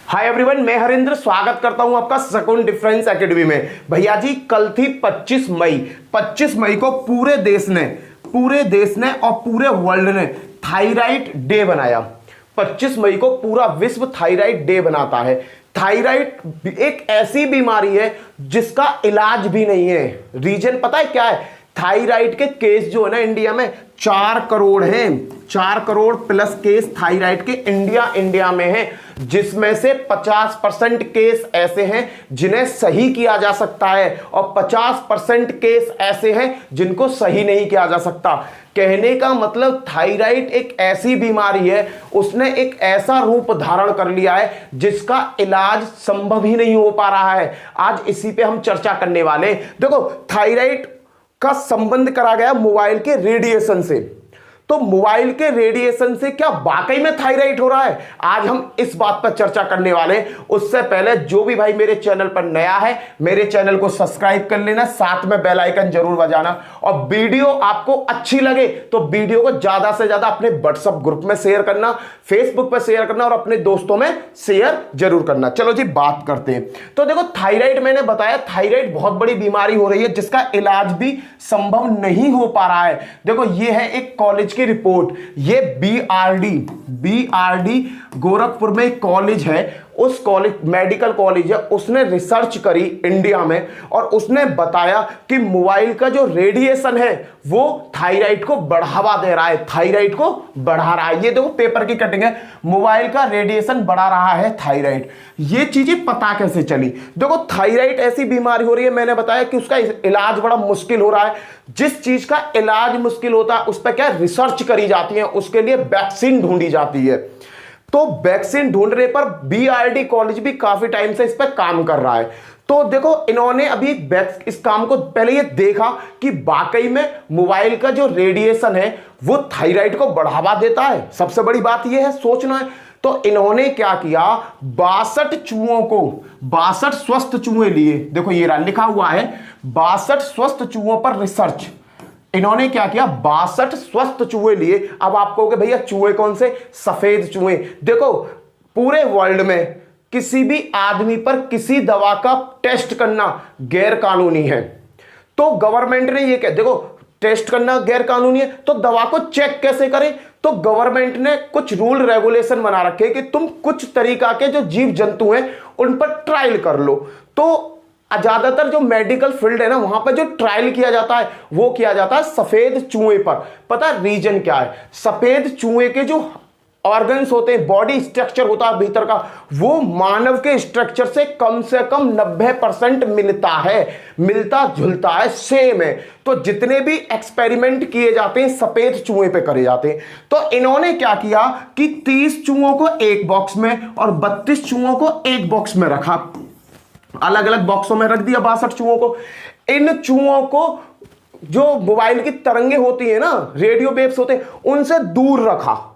Hi everyone, मैं हरिंद्र स्वागत करता हूं आपका सकून डिफरेंस एकेडमी में। भैया जी, कल थी 25 मई। 25 मई को पूरे देश ने और पूरे वर्ल्ड ने थायराइड डे बनाया। 25 मई को पूरा विश्व थायराइड डे बनाता है। थायराइड एक ऐसी बीमारी है जिसका इलाज भी नहीं है। रीजन पता है क्या है? थायराइड के केस जो है ना इंडिया में 4 करोड़ हैं। 4 करोड़ प्लस केस थायराइड के इंडिया में हैं, जिसमें से 50% केस ऐसे हैं जिन्हें सही किया जा सकता है और 50% केस ऐसे हैं जिनको सही नहीं किया जा सकता। कहने का मतलब थायराइड एक ऐसी बीमारी है, उसने एक ऐसा रूप धारण कर लिया है जिसका इलाज संभव ही नहीं हो पा रहा है। आज इसी पे हम चर्चा करने वाले हैं। देखो, थायराइड का संबंध करा गया मोबाइल के रेडिएशन से। तो मोबाइल के रेडिएशन से क्या वाकई में थायराइड हो रहा है? आज हम इस बात पर चर्चा करने वाले हैं। उससे पहले जो भी भाई मेरे चैनल पर नया है, मेरे चैनल को सब्सक्राइब कर लेना, साथ में बेल आइकन जरूर बजाना। और वीडियो आपको अच्छी लगे तो वीडियो को ज्यादा से ज्यादा अपने व्हाट्सएप ग्रुप में शेयर करना, फेसबुक पर शेयर करना और अपने दोस्तों में शेयर जरूर करना। चलो जी, बात करते हैं। तो देखो, थायराइड मैंने बताया, थायराइड बहुत बड़ी बीमारी हो रही है जिसका इलाज भी संभव नहीं हो पा रहा है। देखो, ये है एक कॉलेज की रिपोर्ट। ये बीआरडी गोरखपुर में एक कॉलेज है, उस कॉलेज मेडिकल कॉलेज है, उसने रिसर्च करी इंडिया में और उसने बताया कि मोबाइल का जो रेडिएशन है वो थायराइड को बढ़ावा दे रहा है, थायराइड को बढ़ा रहा है। ये देखो पेपर की कटिंग है, मोबाइल का रेडिएशन बढ़ा रहा है थायराइड। ये चीजें पता कैसे चली? देखो, थायराइड ऐसी बीमारी हो रही है, मैंने बताया कि उसका इलाज बड़ा मुश्किल हो रहा है। जिस चीज का इलाज मुश्किल होता है उस पर क्या रिसर्च करी जाती है, उसके लिए वैक्सीन ढूंढी जाती है। तो वैक्सीन ढूंढने पर बीआरडी कॉलेज भी काफी टाइम से इस पर काम कर रहा है। तो देखो, इन्होंने अभी इस काम को पहले ये देखा कि वाकई में मोबाइल का जो रेडिएशन है वो थायराइड को बढ़ावा देता है। सबसे बड़ी बात ये है, सोचना है। तो इन्होंने क्या किया, 62 स्वस्थ चूहे लिए। देखो, ये लिखा हुआ है 62 स्वस्थ चूहों पर रिसर्च। इन्होंने क्या किया, 62 स्वस्थ चूहे लिए। अब आप कहोगे भैया चूहे कौन से? सफेद चूहे। देखो, पूरे वर्ल्ड में किसी भी आदमी पर किसी दवा का टेस्ट करना गैर कानूनी है। तो गवर्नमेंट ने ये क्या, देखो, टेस्ट करना गैर कानूनी है तो दवा को चेक कैसे करें? तो गवर्नमेंट ने कुछ रूल रेगुलेशन बना रखे कि तुम कुछ तरीका के जो जीव जंतु हैं उन पर ट्रायल कर लो। तो ज्यादातर जो मेडिकल फील्ड है ना, वहां पर जो ट्रायल किया जाता है वो किया जाता है सफेद चूहे पर। पता है रीजन क्या है? सफेद चूहे के जो ऑर्गन्स होते हैं, बॉडी स्ट्रक्चर होता है भीतर का, वो मानव के स्ट्रक्चर से कम 90% मिलता है, मिलता जुलता है, सेम है। तो जितने भी एक्सपेरिमेंट किए जाते हैं सफेद चूहे पे करे जाते हैं। तो इन्होंने क्या किया कि 30 चूहों को एक बॉक्स में और 32 चूहों को एक बॉक्स में रखा, अलग अलग बॉक्सों में रख दिया 62 चूहों को। इन चूहों को जो मोबाइल की तरंगे होती है ना, रेडियो वेव्स होते हैं, उनसे दूर रखा,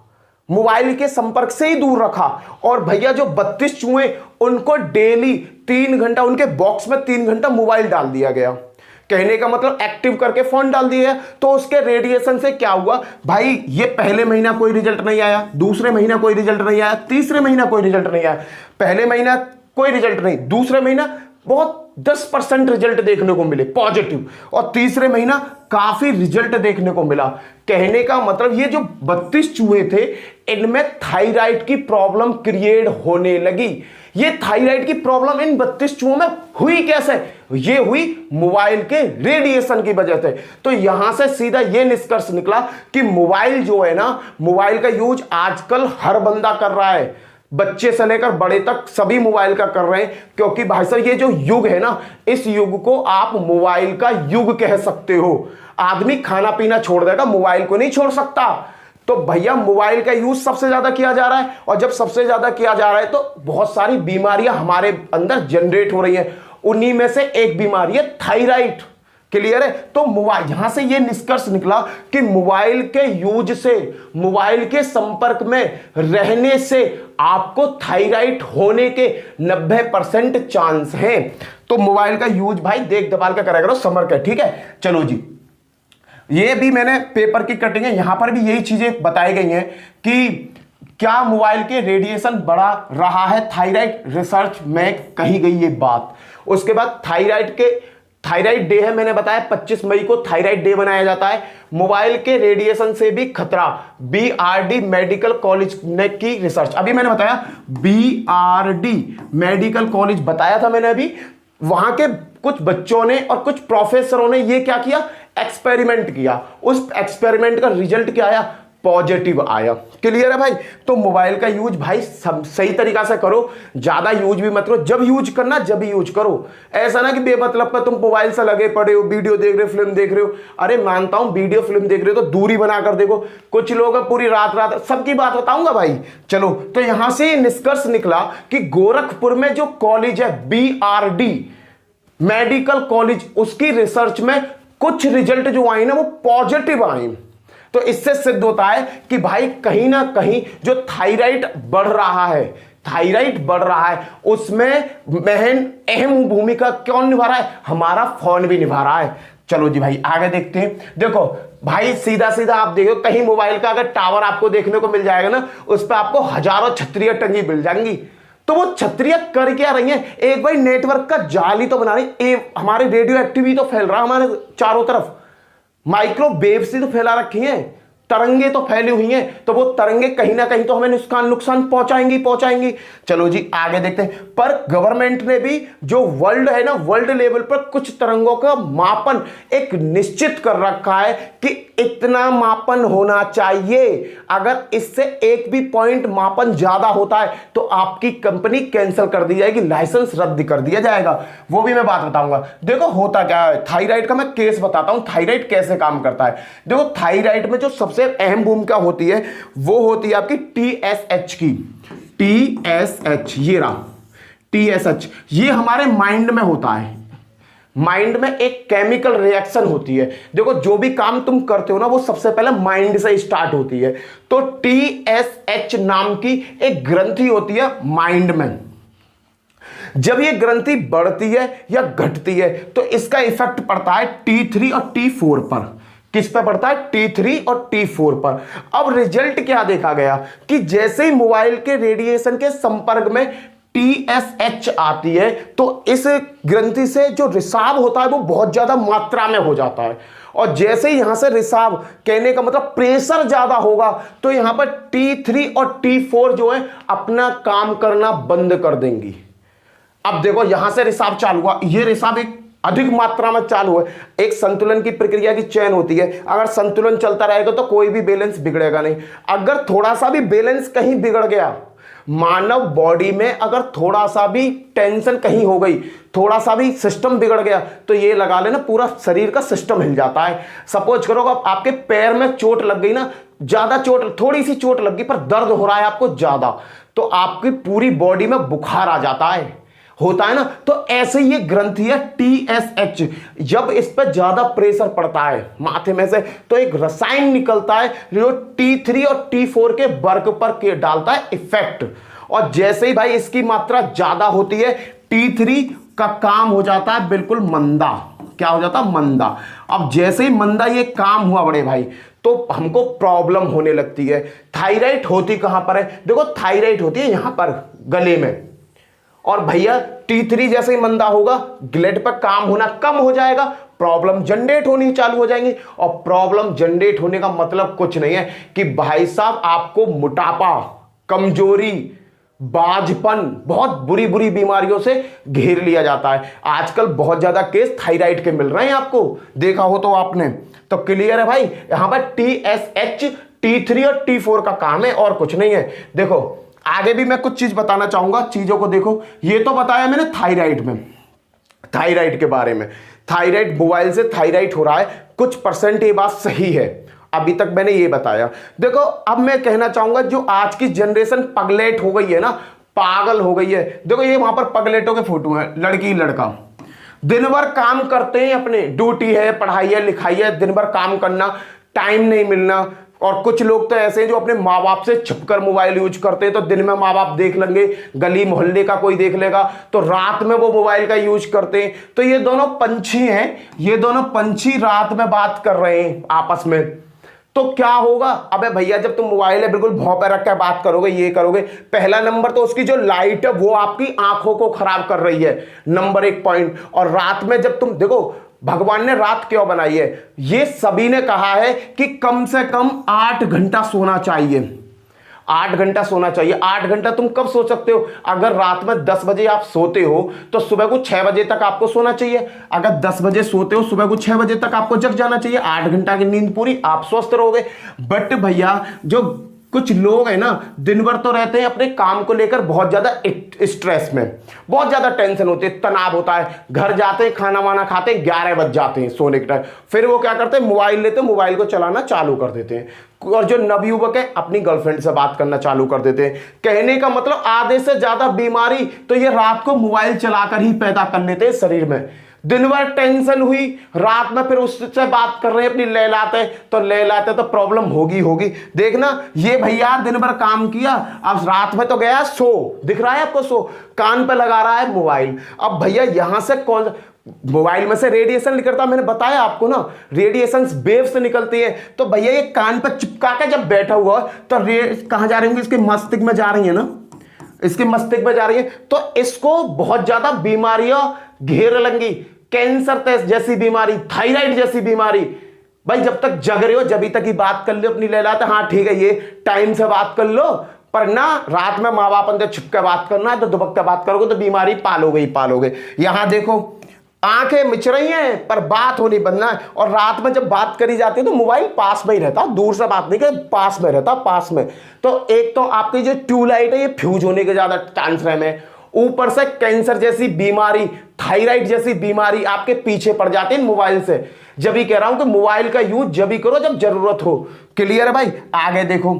मोबाइल के संपर्क से ही दूर रखा। और भैया जो 32 चूहे, उनको डेली 3 घंटा उनके बॉक्स में 3 घंटा मोबाइल डाल दिया गया। कहने का मतलब एक्टिव करके फोन डाल दिया। तो उसके रेडिएशन से क्या हुआ भाई? ये पहले महीना कोई रिजल्ट नहीं आया, दूसरे महीना कोई रिजल्ट नहीं आया, तीसरे महीना कोई रिजल्ट नहीं आया। पहले महीना कोई रिजल्ट नहीं, दूसरे महीना बहुत 10% रिजल्ट देखने को मिले पॉजिटिव, और तीसरे महीना काफी रिजल्ट देखने को मिला। कहने का मतलब ये जो 32 चूहे थे, इनमें थायराइड की प्रॉब्लम क्रिएट होने लगी। ये थायराइड की प्रॉब्लम इन 32 चूहों में हुई कैसे? ये हुई मोबाइल के रेडिएशन की वजह से। तो यहां से सीधा ये निष्कर्ष निकला कि मोबाइल जो है ना, मोबाइल का यूज आजकल हर बंदा कर रहा है, बच्चे से लेकर बड़े तक सभी मोबाइल का कर रहे हैं। क्योंकि भाई साहब, ये जो युग है ना, इस युग को आप मोबाइल का युग कह सकते हो। आदमी खाना पीना छोड़ देगा, मोबाइल को नहीं छोड़ सकता। तो भैया मोबाइल का यूज सबसे ज्यादा किया जा रहा है, और जब सबसे ज्यादा किया जा रहा है तो बहुत सारी बीमारियां हमारे अंदर जनरेट हो रही हैं। उन्हीं में से एक बीमारी है थायराइड। क्लियर है? तो मोबाइल, यहां से यह निष्कर्ष निकला कि मोबाइल के यूज से, मोबाइल के संपर्क में रहने से आपको थायराइड होने के 90% चांस हैं। तो मोबाइल का यूज भाई देख दबाल का करा करो, समर का, ठीक है? चलो जी, ये भी मैंने पेपर की कटिंग है, यहां पर भी यही चीजें बताई गई हैं कि क्या मोबाइल के रेडिएशन बढ़ा रहा है थायराइड रिसर्च में कही गई ये बात। उसके बाद थायराइड डे है, मैंने बताया 25 मई को थायराइड डे मनाया जाता है। मोबाइल के रेडिएशन से भी खतरा, बीआरडी मेडिकल कॉलेज ने की रिसर्च। अभी मैंने बताया बीआरडी मेडिकल कॉलेज बताया था मैंने अभी, वहां के कुछ बच्चों ने और कुछ प्रोफेसरों ने ये क्या किया, एक्सपेरिमेंट किया। उस एक्सपेरिमेंट का रिजल्ट क्या आया, पॉजिटिव आया। क्लियर है भाई। तो मोबाइल का यूज भाई सही तरीका से करो, ज्यादा यूज भी मत करो, जब यूज करना जब यूज करो। ऐसा ना कि बेमतलब पर तुम मोबाइल से लगे पड़े हो, वीडियो देख रहे हो, फिल्म देख रहे हो। अरे मानता हूं वीडियो फिल्म देख रहे हो तो दूरी बनाकर देखो। कुछ लोग पूरी रात सबकी बात बताऊंगा भाई। चलो, तो यहां से निष्कर्ष निकला कि गोरखपुर में जो कॉलेज है बीआरडी मेडिकल कॉलेज, उसकी रिसर्च में कुछ रिजल्ट जो आए ना वो पॉजिटिव आए। तो इससे सिद्ध होता है कि भाई कहीं ना कहीं जो थायराइड बढ़ रहा है उसमें अहम भूमिका कौन निभा रहा है, हमारा फोन भी निभा रहा है। चलो जी भाई आगे देखते हैं। देखो भाई सीधा सीधा आप देखो, कहीं मोबाइल का अगर टावर आपको देखने को मिल जाएगा ना, उस पर आपको हजारों छतरियां टंगी मिल जाएंगी। तो वो छतरियां कर क्या रही हैं, एक भाई नेटवर्क का जाल ही तो बना रही, हमारे रेडियो एक्टिविटी तो फैल रहा है हमारे चारों तरफ, माइक्रोवेव से तो फैला रखी हैं, तरंगे तो फैली हुई हैं। तो वो तरंगे कहीं ना कहीं तो हमें नुकसान पहुंचाएंगी। चलो जी आगे देखते हैं। पर गवर्नमेंट ने भी जो वर्ल्ड है ना, वर्ल्ड लेवल पर कुछ तरंगों का मापन एक निश्चित कर रखा है कि इतना मापन होना चाहिए। अगर इससे एक भी पॉइंट मापन ज्यादा होता है तो आपकी कंपनी कैंसिल कर दी जाएगी, लाइसेंस रद्द कर दिया जाएगा। वो भी मैं बात बताऊंगा। देखो होता क्या है, थायराइड का मैं केस बताता हूं, थायराइड कैसे काम करता है। देखो थायराइड में जो सबसे अहम भूमिका होती है वो होती है आपकी टीएसएच की। टीएसएच, ये रहा टीएसएच, ये हमारे माइंड में होता है। माइंड में एक केमिकल रिएक्शन होती है। देखो जो भी काम तुम करते हो ना वो सबसे पहले माइंड से स्टार्ट होती है। तो टीएसएच नाम की एक ग्रंथि होती है माइंड में। जब ये ग्रंथि बढ़ती है या घटती है तो इसका इफेक्ट पड़ता है T3 और T4 पर। किस पे पड़ता है, T3 और T4 पर। अब रिजल्ट क्या देखा गया कि जैसे ही मोबाइल के रेडिएशन के संपर्क में TSH आती है तो इस ग्रंथि से जो रिसाव होता है वो बहुत ज्यादा मात्रा में हो जाता है। और जैसे ही यहां से रिसाव, कहने का मतलब प्रेशर ज्यादा होगा, तो यहां पर T3 और T4 जो है अपना काम करना बंद कर देंगी। अब देखो यहां से रिसाव चालू हुआ, ये रिसाव एक अधिक मात्रा में चालू है। एक संतुलन की प्रक्रिया की चैन होती है, अगर संतुलन चलता रहेगा तो कोई भी बैलेंस बिगड़ेगा नहीं। अगर थोड़ा सा भी बैलेंस कहीं बिगड़ गया, मानव बॉडी में अगर थोड़ा सा भी टेंशन कहीं हो गई, थोड़ा सा भी सिस्टम बिगड़ गया, तो ये लगा लेना पूरा शरीर का सिस्टम हिल जाता है। सपोज करो अब आपके पैर में चोट लग गई ना, ज्यादा चोट, थोड़ी सी चोट लग गई पर दर्द हो रहा है आपको ज्यादा, तो आपकी पूरी बॉडी में बुखार आ जाता है, होता है ना। तो ऐसे ये ग्रंथि है TSH, जब इस पर ज्यादा प्रेशर पड़ता है माथे में से तो एक रसायन निकलता है जो T3 और T4 के वर्क पर डालता है इफेक्ट। और जैसे ही भाई इसकी मात्रा ज्यादा होती है, T3 का काम हो जाता है बिल्कुल मंदा। क्या हो जाता है, मंदा। अब जैसे ही मंदा ये काम हुआ बड़े भाई, तो हमको प्रॉब्लम होने लगती है। थायराइड होती कहां पर है, देखो थायराइड होती है यहां पर गले में। और भैया T3 जैसे ही मंदा होगा, ग्लैंड पर काम होना कम हो जाएगा, प्रॉब्लम जनरेट होनी चालू हो जाएंगी। और प्रॉब्लम जनरेट होने का मतलब कुछ नहीं है कि भाई साहब आपको मोटापा, कमजोरी, बाजपन, बहुत बुरी बुरी बीमारियों से घेर लिया जाता है। आजकल बहुत ज्यादा केस थायराइड के मिल रहे हैं, आपको देखा हो तो आपने। तो क्लियर है भाई, यहां पर TSH, T3 और T4 का काम है और कुछ नहीं है। देखो आगे भी मैं कुछ चीज बताना चाहूंगा, चीजों को देखो। ये तो बताया मैंने थायराइड में, थायराइड के बारे में। थायराइड, मोबाइल से थायराइड हो रहा है, कुछ परसेंट ये बात सही है। अभी तक मैंने ये बताया। देखो अब मैं कहना चाहूंगा जो आज की जनरेशन पगलेट हो गई है ना, पागल हो गई है। देखो ये वहां पर पगलेटों के फोटो है, लड़की लड़का दिन भर काम करते हैं, अपने ड्यूटी है, पढ़ाई है, लिखाई है, दिन भर काम करना, टाइम नहीं मिलना। और कुछ लोग तो ऐसे हैं जो अपने माँ बाप से छिपकर मोबाइल यूज करते हैं, तो दिन में माँ बाप देख लेंगे, गली मोहल्ले का कोई देख लेगा, तो रात में वो मोबाइल का यूज करते हैं। तो ये दोनों पंछी हैं, ये दोनों पंछी रात में बात कर रहे हैं आपस में। तो क्या होगा, अबे भैया जब तुम मोबाइल है बिल्कुल भौं पे रख के बात करोगे, ये करोगे, पहला नंबर तो उसकी जो लाइट है वो आपकी आंखों को खराब कर रही है, नंबर 1 पॉइंट। और रात में जब तुम देखो, भगवान ने रात क्यों बनाई है, ये सभी ने कहा है कि कम से कम 8 घंटा सोना चाहिए, 8 घंटा सोना चाहिए। 8 घंटा तुम कब सो सकते हो, अगर रात में 10 बजे आप सोते हो तो सुबह को 6 बजे तक आपको सोना चाहिए। अगर 10 बजे सोते हो सुबह को 6 बजे तक आपको जग जाना चाहिए। 8 घंटा की नींद पूरी, आप स्वस्थ रहोगे। बट भैया जो कुछ लोग हैं ना, दिन भर तो रहते हैं अपने काम को लेकर बहुत ज्यादा स्ट्रेस में, बहुत ज्यादा टेंशन होती है, तनाव होता है, घर जाते हैं खाना वाना खाते हैं 11 बज जाते हैं सोने के टाइम, फिर वो क्या करते हैं, मोबाइल लेते हैं, मोबाइल को चलाना चालू कर देते हैं। और जो नवयुवक है अपनी गर्लफ्रेंड से बात करना चालू कर देते हैं। कहने का मतलब आधे से ज्यादा बीमारी तो ये रात को मोबाइल चलाकर ही पैदा कर लेते हैं शरीर में। दिन भर टेंशन हुई, रात में फिर उससे बात कर रहे हैं अपनी, लहलाते तो प्रॉब्लम होगी। देखना ये भैया दिन भर काम किया, अब रात में तो गया सो, दिख रहा है आपको सो, कान पे लगा रहा है मोबाइल। अब भैया यहां से कौन, मोबाइल में से रेडिएशन निकलता, मैंने बताया आपको ना, रेडिएशन वेव से निकलती है। तो भैया ये कान पर चिपका के जब बैठा हुआ तो कहां जा रही होंगी, इसके मस्तिष्क में जा रही है ना, इसके मस्तिष्क में जा रही है, तो इसको बहुत ज्यादा बीमारियां घेर लेंगी। कैंसर जैसी बीमारी, थायराइड जैसी बीमारी। भाई जब तक जग रहे हो जब तक ही बात कर लो अपनी लहलाते, हाँ ठीक है ये टाइम से बात कर लो, पर ना रात में माँ बाप अंदर छुप के बात करना है तो दुबक के बात करोगे तो बीमारी पालोगे ही पालोगे। यहां देखो आंखें मिच रही हैं पर बात होनी बनना है, और रात में जब बात करी जाती है तो मोबाइल पास में ही रहता, दूर से बात नहीं कर, पास में रहता, पास में। तो एक तो आपकी जो ट्यूबलाइट है ये फ्यूज होने के ज्यादा चांस रहे, ऊपर से कैंसर जैसी बीमारी, थायराइड जैसी बीमारी आपके पीछे पड़ जाती है मोबाइल से। जब ही कह रहा हूं कि मोबाइल का यूज जब ही करो जब जरूरत हो। क्लियर है भाई? आगे देखो,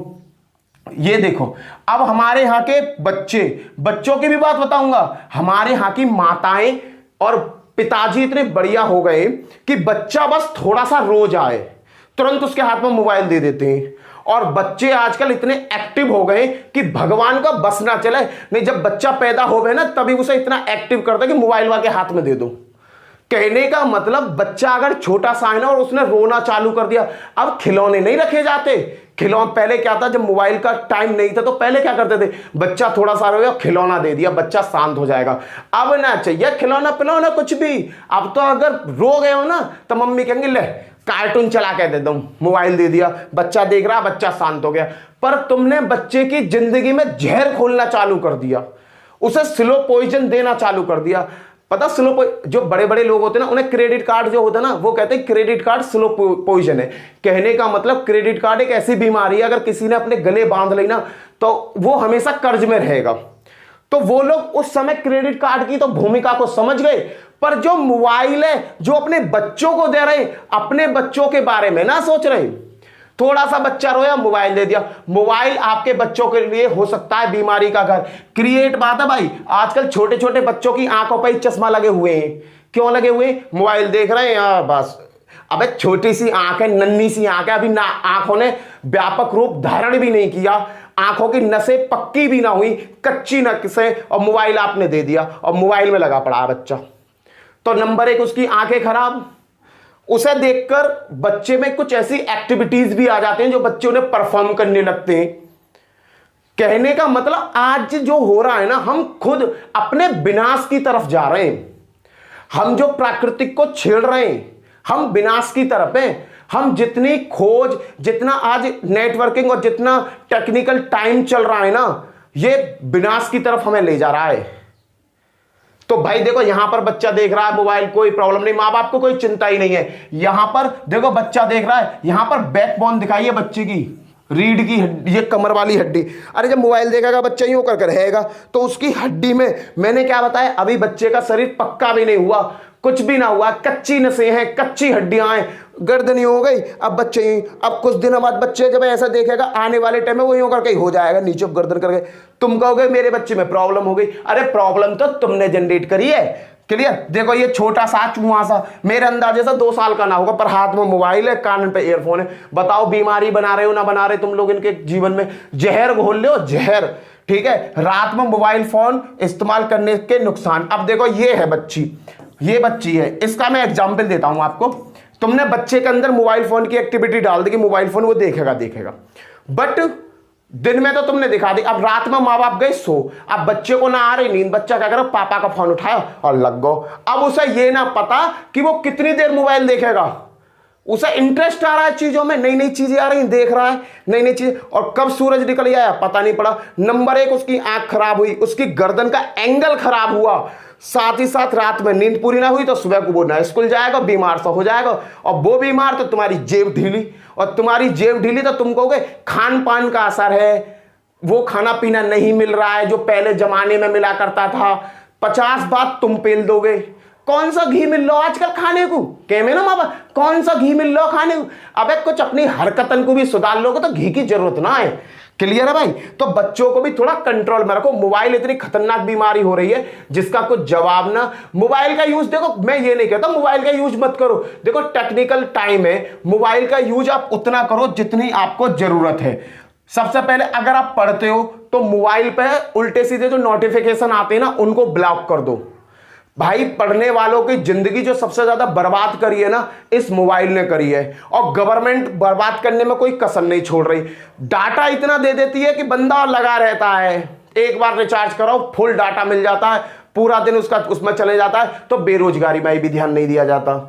ये देखो अब हमारे यहां के बच्चों की भी बात बताऊंगा। हमारे यहां की माताएं और पिताजी इतने बढ़िया हो गए कि बच्चा बस थोड़ा सा रो जाए तुरंत उसके हाथ में मोबाइल दे देते हैं। और बच्चे आजकल इतने एक्टिव हो गए कि भगवान का बस ना चले, नहीं जब बच्चा पैदा हो गए ना तभी उसे इतना एक्टिव कर दे कि मोबाइल वाले हाथ में दे दो। कहने का मतलब बच्चा अगर छोटा सा है ना और उसने रोना चालू कर दिया, अब खिलौने नहीं रखे जाते। खिलौने पहले क्या था, जब मोबाइल का टाइम नहीं था तो पहले क्या करते थे, बच्चा थोड़ा सा रोया खिलौना दे दिया, बच्चा शांत हो जाएगा। अब ना चाहिए खिलौना पिलौना कुछ भी। अब तो अगर रो गए हो ना तो मम्मी कहेंगे ले कार्टून चला के दे दो, मोबाइल दे दिया, बच्चा देख रहा, बच्चा शांत हो गया। पर तुमने बच्चे की जिंदगी में जहर खोलना चालू कर दिया, उसे स्लो पॉइजन देना चालू कर दिया। पता स्लो, जो बड़े बड़े लोग होते हैं ना उन्हें क्रेडिट कार्ड जो होता है ना वो कहते हैं क्रेडिट कार्ड स्लो पॉइजन है। कहने का मतलब क्रेडिट कार्ड एक ऐसी बीमारी है, अगर किसी ने अपने गले बांध ली ना तो वो हमेशा कर्ज में रहेगा। तो वो लोग उस समय क्रेडिट कार्ड की तो भूमिका को समझ गए, पर जो मोबाइल है जो अपने बच्चों को दे रहे, अपने बच्चों के बारे में ना सोच रहे। थोड़ा सा बच्चा रोया मोबाइल दे दिया। मोबाइल आपके बच्चों के लिए हो सकता है बीमारी का घर। क्रिएट बात है भाई, आजकल छोटे छोटे बच्चों की आंखों पर चश्मा लगे हुए हैं। क्यों लगे हुए? मोबाइल देख रहे हैं यार बस। अबे छोटी सी आंख है, नन्ही सी आंख है, अभी ना आंखों ने व्यापक रूप धारण भी नहीं किया, आंखों की नसें पक्की भी ना हुई, कच्ची नसें, और मोबाइल आपने दे दिया और मोबाइल में लगा पड़ा बच्चा। तो नंबर 1 उसकी आंखें खराब। उसे देखकर बच्चे में कुछ ऐसी एक्टिविटीज भी आ जाती हैं जो बच्चे उन्हें परफॉर्म करने लगते हैं। कहने का मतलब आज जो हो रहा है ना, हम खुद अपने विनाश की तरफ जा रहे हैं। हम जो प्राकृतिक को छेड़ रहे हैं हम विनाश की तरफ हैं। हम जितनी खोज, जितना आज नेटवर्किंग और जितना टेक्निकल टाइम चल रहा है ना, ये विनाश की तरफ हमें ले जा रहा है। तो भाई देखो यहां पर बच्चा देख रहा है मोबाइल, कोई प्रॉब्लम नहीं, मां बाप को कोई चिंता ही नहीं है। यहां पर देखो बच्चा देख रहा है, यहां पर बैकबोन दिखाई है बच्चे की, रीढ़ की हड्डी, ये कमर वाली हड्डी। अरे जब मोबाइल देखेगा बच्चा यूं कर रहेगा तो उसकी हड्डी में, मैंने क्या बताया, अभी बच्चे का शरीर पक्का भी नहीं हुआ, कुछ भी ना हुआ, कच्ची नसें हैं, कच्ची हड्डियां हैं, गर्दनी हो गई। अब बच्चे, अब कुछ दिन बाद बच्चे जब ऐसा देखेगा आने वाले टाइम में वो यूं करके हो जाएगा, नीचे गर्दन करके। तुम कहोगे मेरे बच्चे में प्रॉब्लम हो गई। अरे प्रॉब्लम तो तुमने जनरेट करी है। क्लियर? देखो ये छोटा सा चूहा सा, मेरे अंदाजे से 2 साल का ना होगा, पर हाथ में मोबाइल है, कान पे ईयरफोन है। बताओ बीमारी बना रहे हो ना बना रहे तुम लोग इनके जीवन में? जहर घोल लो, जहर। ठीक है, रात में मोबाइल फोन इस्तेमाल करने के नुकसान। अब देखो ये है बच्ची, ये बच्ची है, इसका मैं एग्जाम्पल देता हूं आपको। तुमने बच्चे के अंदर मोबाइल फोन की एक्टिविटी डाल दी कि मोबाइल फोन वो देखेगा, बट दिन में तो तुमने दिखा दी। अब रात में माँ बाप गए सो, अब बच्चे को ना आ रही नींद, बच्चा क्या करे, पापा का फोन उठाया और लग गो। अब उसे ये ना पता कि वो कितनी देर मोबाइल देखेगा, उसे इंटरेस्ट आ रहा है चीजों में, नई नई चीजें आ रही, देख रहा है नई नई चीजें, और कब सूरज निकल आया पता नहीं पड़ा। नंबर 1 उसकी आंख खराब हुई, उसकी गर्दन का एंगल खराब हुआ, साथ ही साथ रात में नींद पूरी ना हुई तो सुबह को वो ना स्कूल जाएगा, बीमार सा हो जाएगा, और वो बीमार तो तुम्हारी जेब ढीली, और तुम्हारी जेब ढीली तो तुम कहोगे खान पान का असर है, वो खाना पीना नहीं मिल रहा है जो पहले जमाने में मिला करता था। 50 बात तुम पेल दोगे, कौन सा घी मिल लो आजकल खाने को, कह में ना मामा कौन सा घी मिल लो खाने को। अबे कुछ अपनी हरकतन को भी सुधार लोगे तो घी की जरूरत ना है। क्लियर है भाई? तो बच्चों को भी थोड़ा कंट्रोल में रखो। मोबाइल इतनी खतरनाक बीमारी हो रही है जिसका कुछ जवाब ना। मोबाइल का यूज देखो, मैं ये नहीं कहता मोबाइल का यूज मत करो, देखो टेक्निकल टाइम है, मोबाइल का यूज आप उतना करो जितनी आपको जरूरत है। सबसे पहले अगर आप पढ़ते हो तो मोबाइल पे उल्टे सीधे जो नोटिफिकेशन आते हैं ना उनको ब्लॉक कर दो। भाई पढ़ने वालों की जिंदगी जो सबसे ज्यादा बर्बाद करी है ना इस मोबाइल ने करी है, और गवर्नमेंट बर्बाद करने में कोई कसर नहीं छोड़ रही। डाटा इतना दे देती है कि बंदा लगा रहता है, एक बार रिचार्ज कराओ फुल डाटा मिल जाता है, पूरा दिन उसका उसमें चले जाता है, तो बेरोजगारी में भी ध्यान नहीं दिया जाता।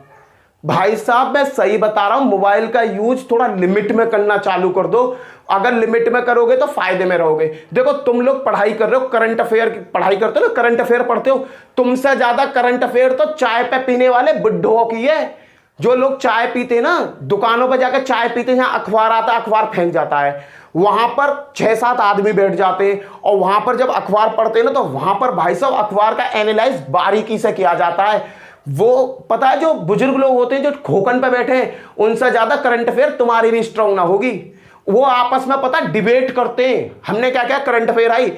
भाई साहब मैं सही बता रहा हूं, मोबाइल का यूज थोड़ा लिमिट में करना चालू कर दो। अगर लिमिट में करोगे तो फायदे में रहोगे। देखो तुम लोग पढ़ाई कर रहे हो, करंट अफेयर की पढ़ाई करते हो ना, करंट अफेयर पढ़ते हो, तुमसे ज्यादा करंट अफेयर तो चाय पे पीने वाले बुड्ढों की है। जो लोग चाय पीते ना, दुकानों पर जाकर चाय पीते, जहां अखबार आता है अखबार फेंक जाता है, वहां पर 6-7 आदमी बैठ जाते हैं, और वहां पर जब अखबार पढ़ते हैं ना तो वहां पर भाई साहब अखबार का एनालाइज बारीकी से किया जाता है। वो पता है जो बुजुर्ग लोग होते हैं जो खोखन पे बैठे हैं, उनसे ज्यादा करंट अफेयर तुम्हारी भी स्ट्रांग ना होगी। वो आपस में पता डिबेट करते हैं, हमने क्या क्या करंट अफेयर आई,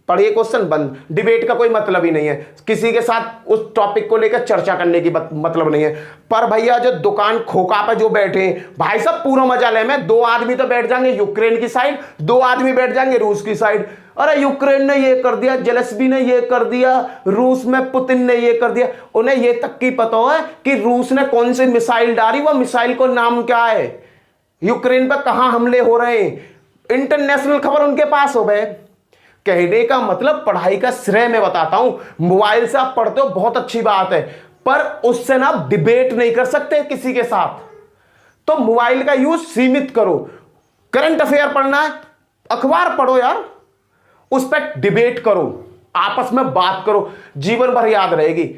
पढ़िए क्वेश्चन बंद। डिबेट का कोई मतलब ही नहीं है, किसी के साथ उस टॉपिक को लेकर चर्चा करने की मतलब नहीं है। पर भैया जो दुकान खोखा पे जो बैठे हैं भाई साहब पूरा मजा ले में, 2 आदमी तो बैठ जाएंगे यूक्रेन की साइड, 2 आदमी बैठ जाएंगे रूस की साइड। अरे यूक्रेन ने ये कर दिया, जेलेंस्की ने ये कर दिया, रूस में पुतिन ने ये कर दिया। उन्हें ये तक की पता है कि रूस ने कौन सी मिसाइल डाली, वो मिसाइल को नाम क्या है, यूक्रेन पर कहां हमले हो रहे हैं, इंटरनेशनल खबर उनके पास हो गए। कहने का मतलब पढ़ाई का श्रेय मैं बताता हूं, मोबाइल से आप पढ़ते हो बहुत अच्छी बात है, पर उससे ना आप डिबेट नहीं कर सकते किसी के साथ। तो मोबाइल का यूज सीमित करो। करंट अफेयर पढ़ना है अखबार पढ़ो यार, उस पर डिबेट करो, आपस में बात करो, जीवन भर याद रहेगी।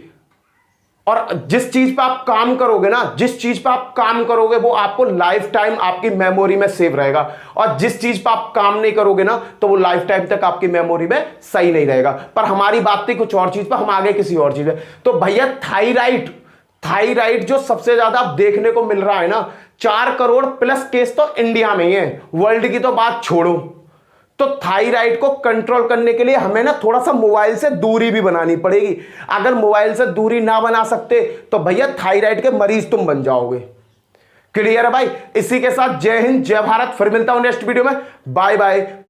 और जिस चीज पे आप काम करोगे ना, जिस चीज पे आप काम करोगे वो आपको लाइफ टाइम आपकी मेमोरी में सेव रहेगा, और जिस चीज पे आप काम नहीं करोगे ना तो वो लाइफ टाइम तक आपकी मेमोरी में सही नहीं रहेगा। पर हमारी बात थी कुछ और चीज पर, हम आगे किसी और चीज पे। तो भैया थायराइड जो सबसे ज्यादा आप देखने को मिल रहा है ना, 4 करोड़ प्लस केस तो इंडिया में ही है, वर्ल्ड की तो बात छोड़ो। तो थायराइड को कंट्रोल करने के लिए हमें ना थोड़ा सा मोबाइल से दूरी भी बनानी पड़ेगी। अगर मोबाइल से दूरी ना बना सकते तो भैया थायराइड के मरीज तुम बन जाओगे। क्लियर है भाई? इसी के साथ जय हिंद जय भारत, फिर मिलता हूं नेक्स्ट वीडियो में, बाय बाय।